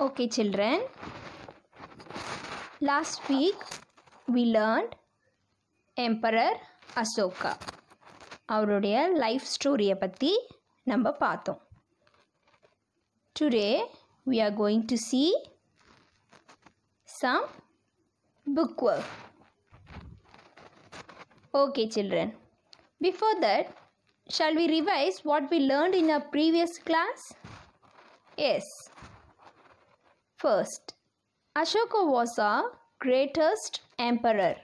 Okay, children. Last week we learned Emperor Ashoka. அவருடைய life ஸ்டோரியை பற்றி நம்ம பார்த்தோம். Today we are going to see some bookwork. Okay, children. Before that, shall we revise what we learned in our previous class? Yes. First, Ashoka was our greatest emperor.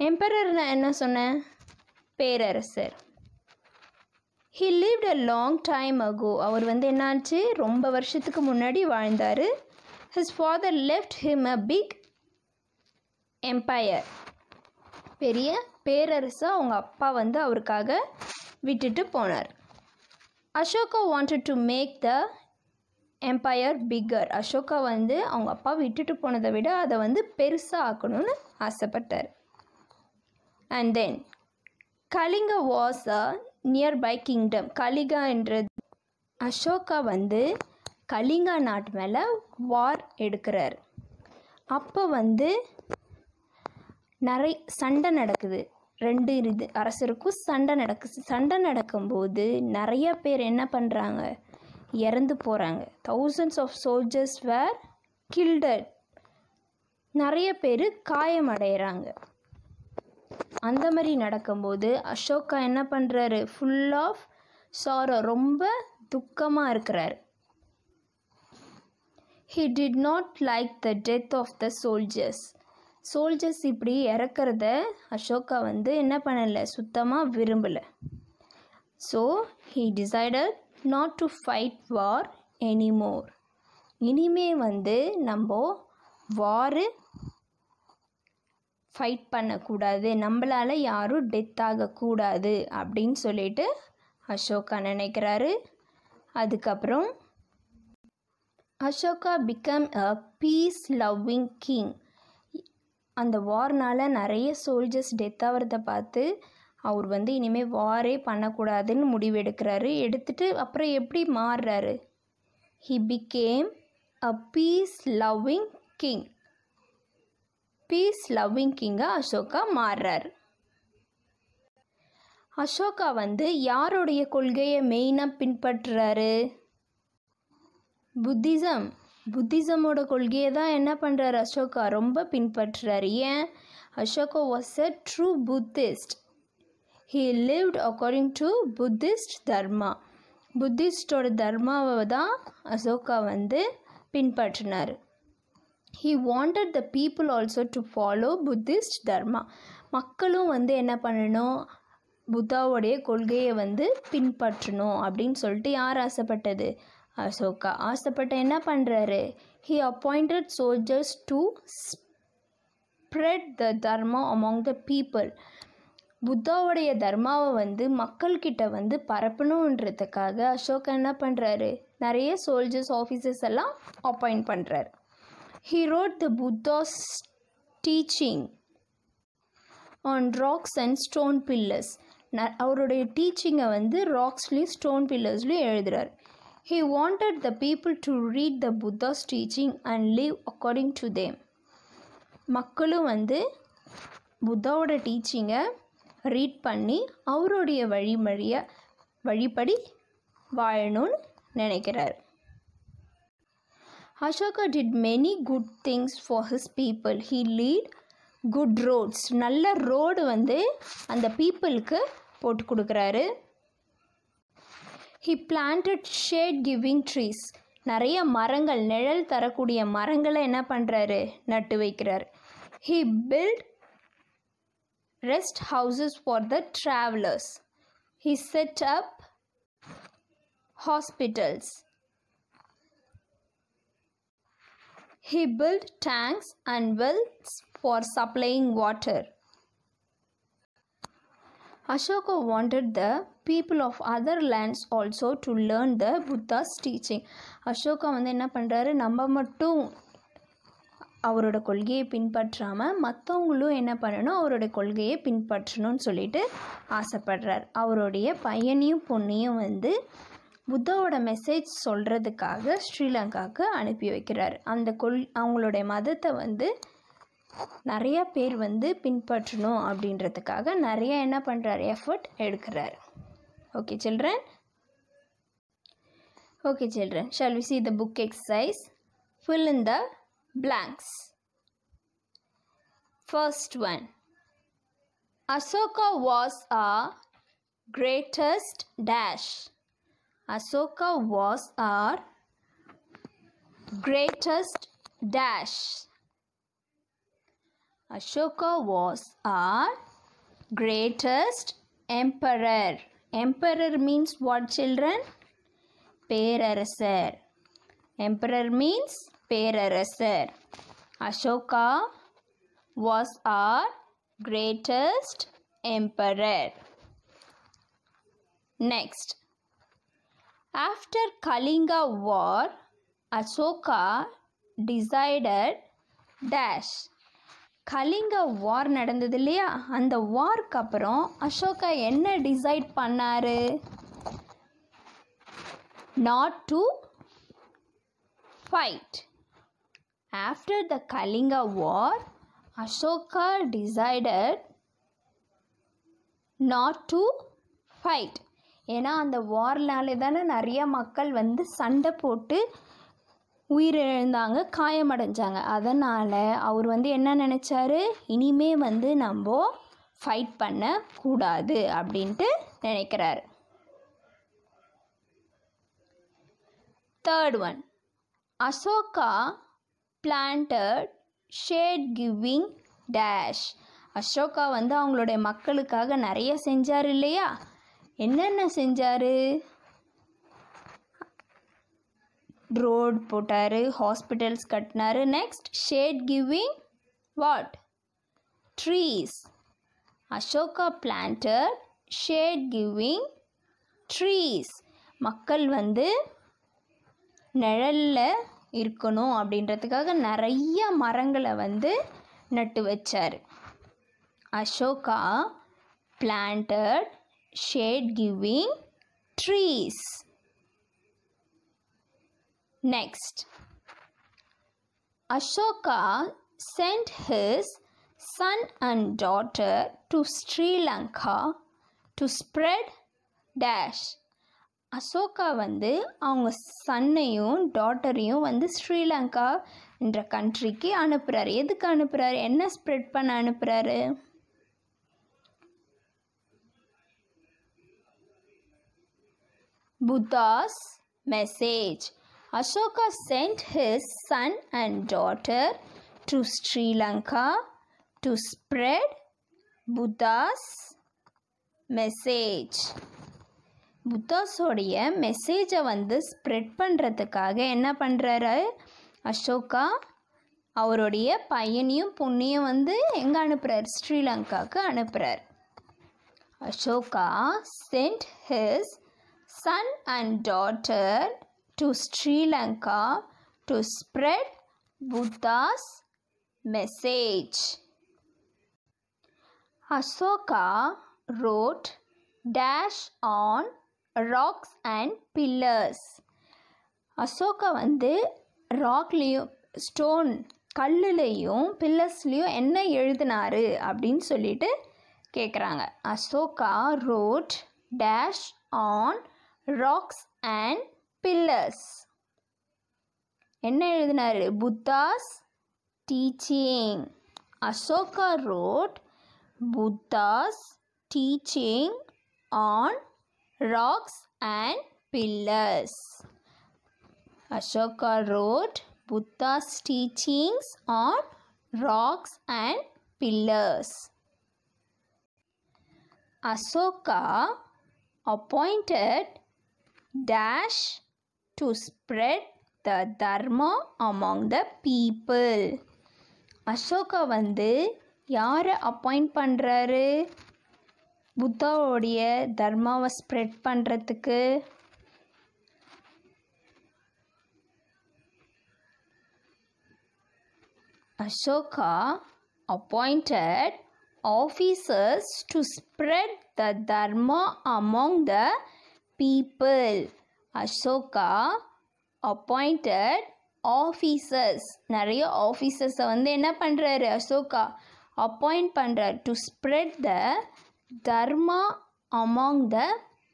Emperor என்ன சொன்னேன்? பேரரசர். He lived a long time ago. அவர் என்னாச்சு, ரொம்ப வருஷத்துக்கு முன்னாடி வாழ்ந்தார். His father left him a big empire. பெரிய பேரரசை அவங்க அப்பா அவருக்காக விட்டுட்டு போனார். Ashoka wanted to make the empire bigger. Ashoka அவங்க அப்பா விட்டுட்டு போனதை விட அதை பெருசாக ஆக்கணும்னு ஆசைப்பட்டார். And then Kalinga was a nearby kingdom. Kalinga என்றது அசோகா கலிங்கா நாட்டு மேலே வார் எடுக்கிறார். அப்போ நிறைய சண்டை நடக்குது. ரெண்டு அரசருக்கும் சண்டை நடக்கும்போது நிறைய பேர் என்ன பண்ணுறாங்க, இறந்து போகிறாங்க. thousands of soldiers were killed. நிறைய பேர் காயமடைகிறாங்க. அந்த மாதிரி நடக்கும்போது அசோகா என்ன பண்ணுறாரு, ஃபுல் ஆஃப் சாரோ, ரொம்ப துக்கமாக இருக்கிறார். He did not like the death of the soldiers. Soldiers இப்படி இறக்கிறத அசோகா என்ன பண்ணலை, சுத்தமாக விரும்பலை. So he decided not to fight war anymore. இனிமே நம்ம வாரு ஃபைட் பண்ணக்கூடாது, நம்மளால் யாரும் டெத் ஆகக்கூடாது அப்படின்னு சொல்லிட்டு அசோகா நினைக்கிறாரு. அதுக்கப்புறம் Ashoka became a peace loving king. அந்த வார்னால் நிறைய சோல்ஜர்ஸ் டெத் ஆகிறத பார்த்து அவர் இனிமேல் வாரே பண்ணக்கூடாதுன்னு முடிவெடுக்கிறாரு. எடுத்துட்டு அப்புறம் எப்படி மாறுறாரு, he became a peace loving king. Peace loving கிங்காக அசோகா மாறுறார். அசோகா யாருடைய கொள்கையை மெயினாக பின்பற்றுறாரு, புத்திசமோட கொள்கையை தான் என்ன பண்ணுறாரு அசோகா ரொம்ப பின்பற்றுறாரு. ஏன், Ashoka was a true Buddhist. He lived according to Buddhist dharma. புத்திஸ்டோட தர்மாவை தான் Ashoka பின்பற்றினார். He wanted the people also to follow Buddhist dharma. மக்களும் என்ன பண்ணணும், புத்தாவுடைய கொள்கையை பின்பற்றணும் அப்படின்னு சொல்லிட்டு யார் ஆசைப்பட்டது, அசோகா ஆசைப்பட்ட என்ன பண்ணுறாரு, he appointed soldiers to spread the dharma among the people. புத்தாவுடைய தர்மாவை மக்கள்கிட்ட பரப்பணுன்றதுக்காக அசோகா என்ன பண்ணுறாரு, நிறைய சோல்ஜர்ஸ் ஆஃபீஸர்ஸ் எல்லாம் அப்பாயிண்ட் பண்ணுறாரு. He wrote the Buddha's teaching on rocks and stone pillars. அவருடைய டீச்சிங்கை ராக்ஸ்லேயும் ஸ்டோன் பில்லர்ஸ்லேயும் எழுதுகிறார். He wanted the people to read the Buddha's teaching and live according to them. மக்களும் புத்தாவோட டீச்சிங்கை read பண்ணி அவருடைய வழிப்படி வாழணும்னு நினைக்கிறார். Ashoka did many good things for his people. He laid good roads. நல்ல road அந்த பீப்புளுக்கு போட்டு கொடுக்குறாரு. He planted shade giving trees. நிறைய மரங்கள், நிழல் தரக்கூடிய மரங்களை என்ன பண்ணுறாரு, நட்டு வைக்கிறார். He built rest houses for the travelers. He set up hospitals. He built tanks and wells for supplying water. Ashoka wanted the people of other lands also to learn the Buddha's teaching. Ashoka என்ன பண்ணுறாரு, நம்ம மட்டும் அவரோட கொள்கையை பின்பற்றாமல் மற்றவங்களும் என்ன பண்ணணும், அவரோட கொள்கையை பின்பற்றணும்னு சொல்லிட்டு ஆசைப்படுறார். அவருடைய பையனையும் பொண்ணையும் புத்தாவோட மெசேஜ் சொல்கிறதுக்காக ஸ்ரீலங்காவுக்கு அனுப்பி வைக்கிறார். அந்த அவங்களுடைய மதத்தை வந்து நிறைய பேர் வந்து பின்பற்றணும் அப்படின்றதுக்காக நிறைய என்ன பண்ணுறார், எஃபர்ட் எடுக்கிறார். Okay children. Okay children, shall we see the book exercise? Fill in the blanks. First one. Ashoka was a greatest dash. Ashoka was our greatest dash. Ashoka was our greatest emperor. Emperor means what children? பேரரசர். Emperor means பேரரசர். Ashoka was our greatest emperor. Next. After Kalinga war, Ashoka decided dash. Kalinga war நடந்தது இல்லையா, அந்த வார்க்கு அப்புறம் அசோகா என்ன decide பண்ணாரு? Not to fight. After the Kalinga war, Ashoka decided not to fight. ஏன்னா அந்த வார்னாலே தானே நிறைய மக்கள் வந்து சண்டை போட்டு உயிரிழந்தாங்க, காயமடைஞ்சாங்க. அதனால் அவர் வந்து என்ன நினச்சாரு, இனிமே வந்து நம்ம ஃபைட் பண்ணக்கூடாது அப்படின்ட்டு நினைக்கிறாரு. Third one. Ashoka planted shade giving dash. Ashoka வந்து அவங்களுடைய மக்களுக்காக நிறைய செஞ்சார் இல்லையா? என்னென்ன செஞ்சார்? ரோட் போட்டார், ஹாஸ்பிட்டல்ஸ் கட்டினார். Next shade giving what? Trees. Ashoka planted shade giving trees. மக்கள் வந்து நிழலில் இருக்கணும் அப்படின்றதுக்காக நிறைய மரங்களை வந்து நட்டு வச்சார். Ashoka planted shade giving trees. Next. Ashoka sent his son and daughter to Sri Lanka to spread dash. Ashoka வந்து அவங்க சன்னையும் டாட்டரையும் வந்து ஸ்ரீலங்கா என்ற கண்ட்ரிக்கு அனுப்புகிறாரு. எதுக்கு அனுப்புகிறாரு? என்ன ஸ்ப்ரெட் பண்ண அனுப்புகிறாரு? Buddha's message. Ashoka sent his son and daughter to Sri Lanka to spread Buddha's message. புத்தாஸோடைய மெசேஜை வந்து ஸ்ப்ரெட் பண்ணுறதுக்காக என்ன பண்ணுறாரு அசோகா? அவருடைய பையனையும் பொண்ணையும் வந்து எங்கே அனுப்புகிறார்? ஸ்ரீலங்காவுக்கு அனுப்புகிறார். Ashoka sent his son and daughter to Sri Lanka to spread Buddha's message. Ashoka wrote dash on rocks and pillars. Ashoka வந்து ராக்லேயும் ஸ்டோன் கல்லுலேயும் பில்லர்ஸ்லேயும் என்ன எழுதினாரு அப்படின்னு சொல்லிட்டு கேட்குறாங்க. Ashoka wrote dash on rocks and pillars. என்ன எழுதினாரு? Buddha's teaching. Ashoka wrote Buddha's teaching on rocks and pillars. Ashoka wrote Buddha's teachings on rocks and pillars. Ashoka appointed dash to spread the dharma among the people. Ashoka வந்து யாரை appoint பண்ணுறாரு புத்தாவோடைய தர்மாவை spread பண்ணுறதுக்கு? Ashoka appointed officers to spread the dharma among the people. Ashoka appointed officers, நிறைய ஆஃபீஸர்ஸை வந்து என்ன பண்ணுறாரு Ashoka appoint பண்ணுறார் to spread the Dharma among the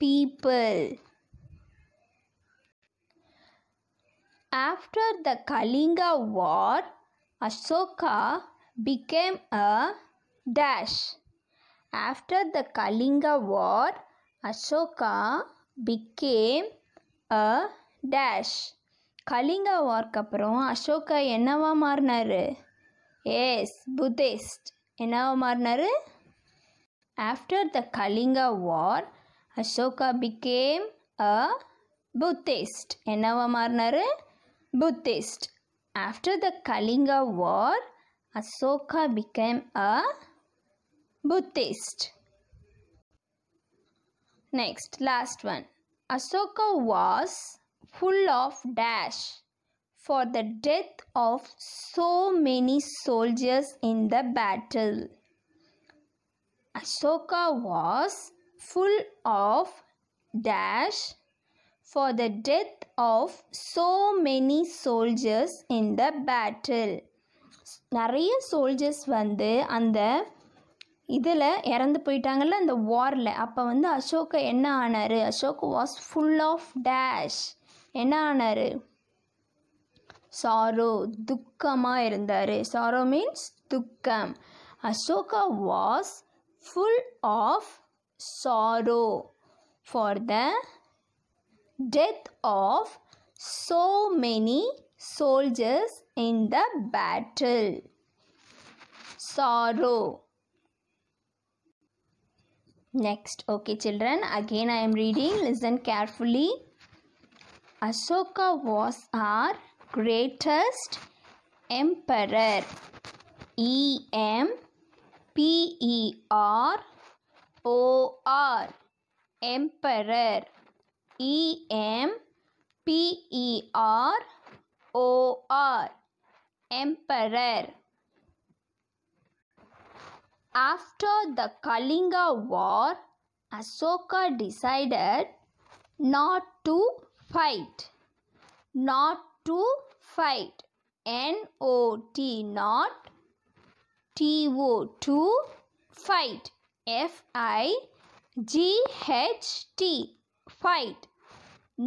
people. After the Kalinga war, Ashoka became a dash. After the Kalinga war, Ashoka became a dash. Kalinga வார்க்கு அப்புறம் அசோகா என்னவா மாறினார்? Yes, Buddhist. என்னவா மாறினார்? After the Kalinga war Ashoka became a Buddhist. என்னவா மாறினார்? Buddhist. After the Kalinga war, Ashoka became a Buddhist. Next, last one. Ashoka was full of dash for the death of so many soldiers in the battle. Ashoka was full of dash for the death of so many soldiers in the battle. நிறைய soldiers வந்து அந்த இதில் இறந்து போயிட்டாங்கல்ல அந்த வாரில். அப்போ வந்து அசோகா என்ன ஆனார்? Ashoka was full of death. என்ன ஆனார்? சாரோ, துக்கமாக இருந்தார். சாரோ மீன்ஸ் துக்கம். Ashoka was full of sorrow for the death of so many soldiers in the battle. Sorrow. Next, okay children, again I am reading, listen carefully. Ashoka was our greatest emperor. E-M-P-E-R-O-R. Emperor. E-M-P-E-R-O-R. Emperor. After the Kalinga war, Ashoka decided not to fight. Not to fight. N-O-T, not T-O, to fight. F-I-G-H-T. Fight.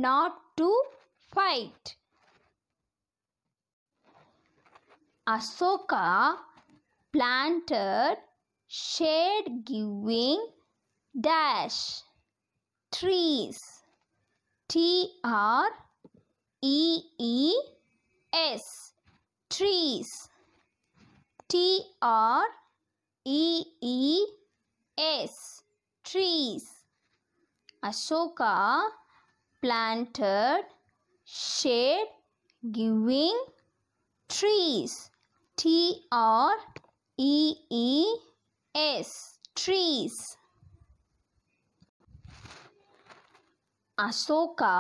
Not to fight. Ashoka planted shade-giving dash trees. T-R-E-E-S. Trees. T-R-E-E-S. Trees. Ashoka planted shade-giving trees. T-R-E-E-S. Trees. Ashoka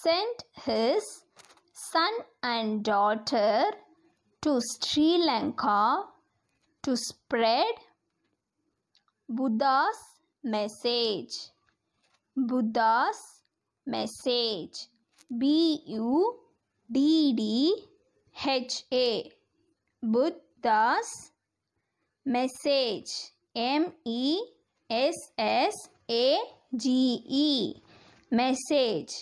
sent his son and daughter to Sri Lanka to spread Buddha's message. Buddha's message. B-U-D-D-H-A. Buddha's message. M-E-S-S-A-G-E. Message.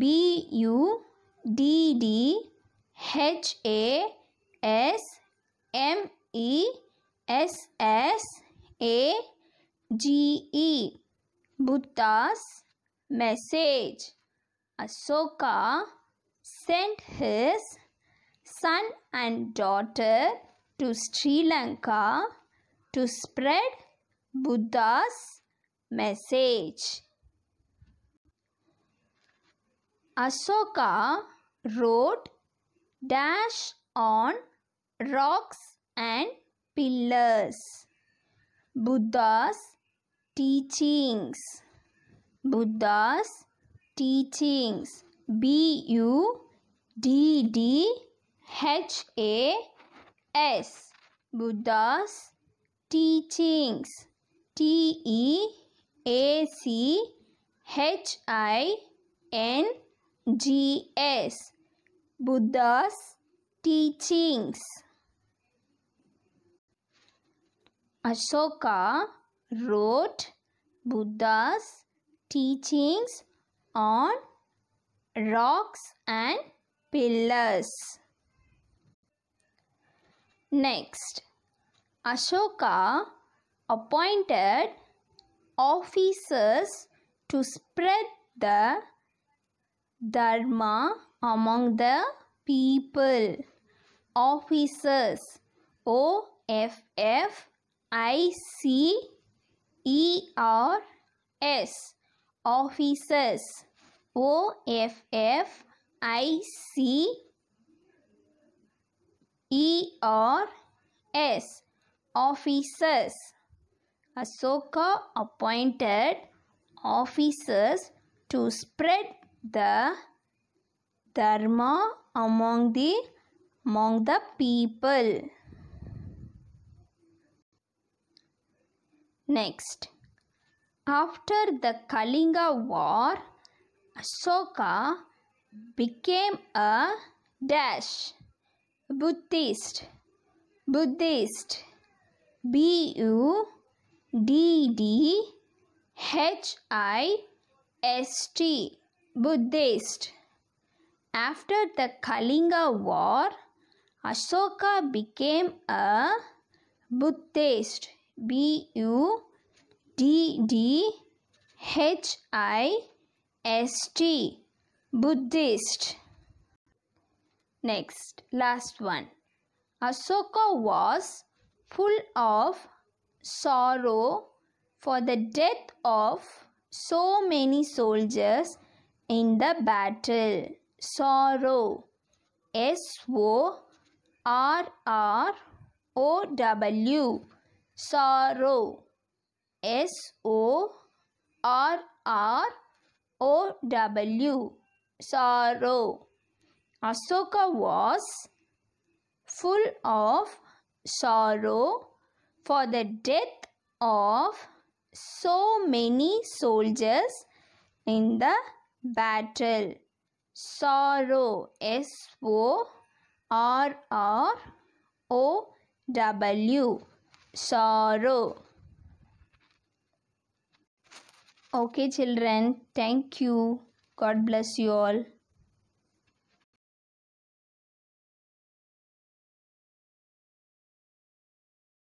B-U-D-D-H-A-S-M-E-S-S-A-G-E. Buddha's message. Ashoka sent his son and daughter to Sri Lanka to spread Buddha's message. Ashoka wrote dash on rocks and pillars. Buddha's teachings. Buddha's teachings. B-U-D-D-H-A-S. Buddha's teachings. T-E-A-C-H-I-N-G Buddha's teachings. Ashoka wrote Buddha's teachings on rocks and pillars. Next, Ashoka appointed officers to spread the Dharma among the people. Officers, O-F-F-I-C-E-R-S. Officers, O-F-F-I-C-E-R-S. Officers. Ashoka appointed officers to spread the Dharma among the people. Next, after the Kalinga war, Ashoka became a Buddhist. B-U-D-D-H-I-S-T. Buddhist. After the Kalinga war, Ashoka became a Buddhist. B-U-D-D-H-I-S-T. Buddhist. Next, last one. Ashoka was full of sorrow for the death of so many soldiers in the battle. Sorrow. S-O-R-R-O-W. Sorrow. S-O-R-R-O-W. Sorrow. Ashoka was full of sorrow for the death of so many soldiers in the battle. Sorrow. S-O-R-R-O-W. Sorrow. Okay children, thank you. God bless you all.